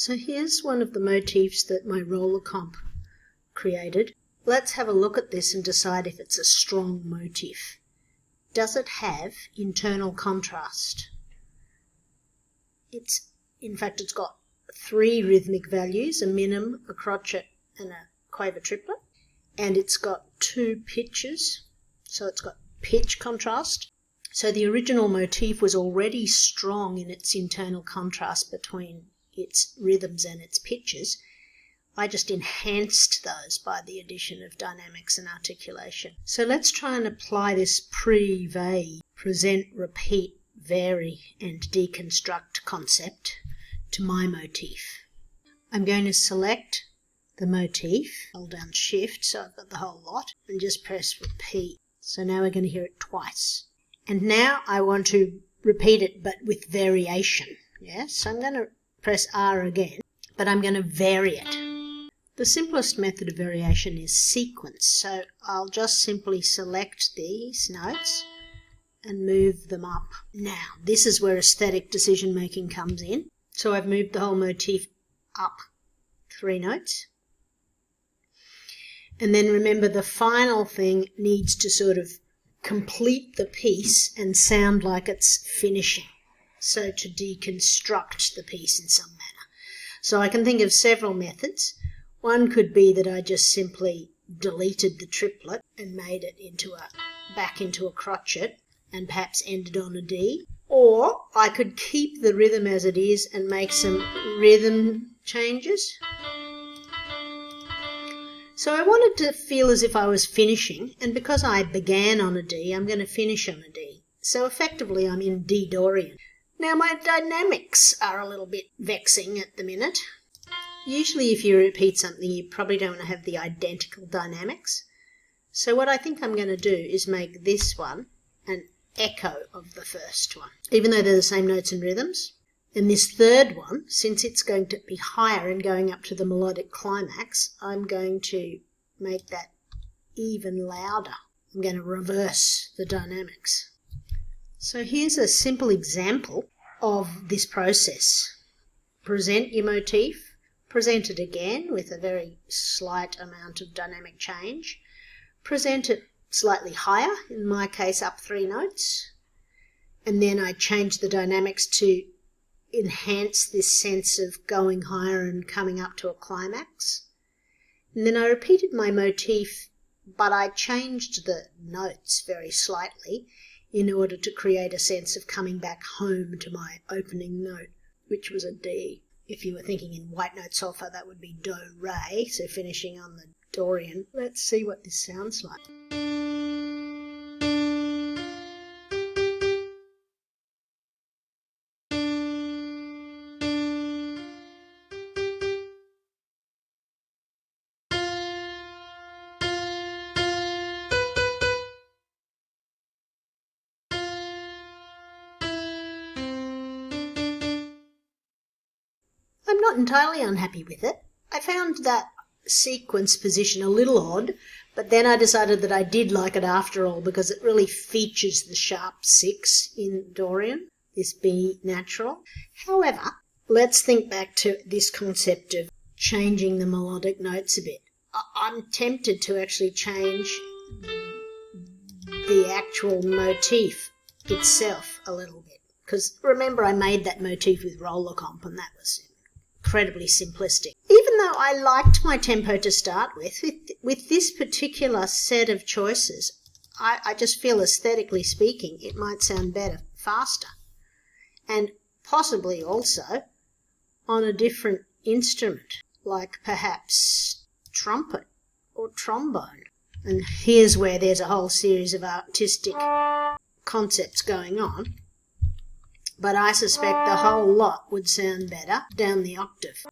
So here's one of the motifs that my roller comp created. Let's have a look at this and decide if it's a strong motif. Does it have internal contrast? In fact, it's got 3 rhythmic values, a minim, a crotchet and a quaver triplet. And it's got 2 pitches, so it's got pitch contrast. So the original motif was already strong in its internal contrast between its rhythms and its pitches. I just enhanced those by the addition of dynamics and articulation. So let's try and apply this PReVaDe, present, repeat, vary and deconstruct concept to my motif. I'm going to select the motif, hold down Shift so I've got the whole lot, and just press repeat. So now we're going to hear it twice. And now I want to repeat it but with variation. Yes, so I'm going to press R again, but I'm going to vary it. The simplest method of variation is sequence, so I'll just simply select these notes and move them up. Now, this is where aesthetic decision making comes in. So I've moved the whole motif up 3 notes. And then remember, the final thing needs to sort of complete the piece and sound like it's finishing. So to deconstruct the piece in some manner. So I can think of several methods. One could be that I just simply deleted the triplet and made it back into a crotchet and perhaps ended on a D. Or I could keep the rhythm as it is and make some rhythm changes. So I wanted to feel as if I was finishing, and because I began on a D, I'm going to finish on a D. So effectively I'm in D Dorian. Now my dynamics are a little bit vexing at the minute. Usually if you repeat something, you probably don't want to have the identical dynamics. So what I think I'm going to do is make this one an echo of the first one, even though they're the same notes and rhythms. And this third one, since it's going to be higher and going up to the melodic climax, I'm going to make that even louder. I'm going to reverse the dynamics. So here's a simple example of this process. Present your motif, present it again with a very slight amount of dynamic change, present it slightly higher, in my case up 3 notes, and then I change the dynamics to enhance this sense of going higher and coming up to a climax. And then I repeated my motif, but I changed the notes very slightly in order to create a sense of coming back home to my opening note, which was a D. If you were thinking in white note solfa, that would be do, re, so finishing on the Dorian. Let's see what this sounds like. I'm not entirely unhappy with it. I found that sequence position a little odd, but then I decided that I did like it after all because it really features the sharp 6 in Dorian, this B natural. However, let's think back to this concept of changing the melodic notes a bit. I'm tempted to actually change the actual motif itself a little bit, because remember I made that motif with roller comp and that was incredibly simplistic. Even though I liked my tempo to start with this particular set of choices, I just feel aesthetically speaking it might sound better faster, and possibly also on a different instrument, like perhaps trumpet or trombone. And here's where there's a whole series of artistic concepts going on. But I suspect the whole lot would sound better down the octave.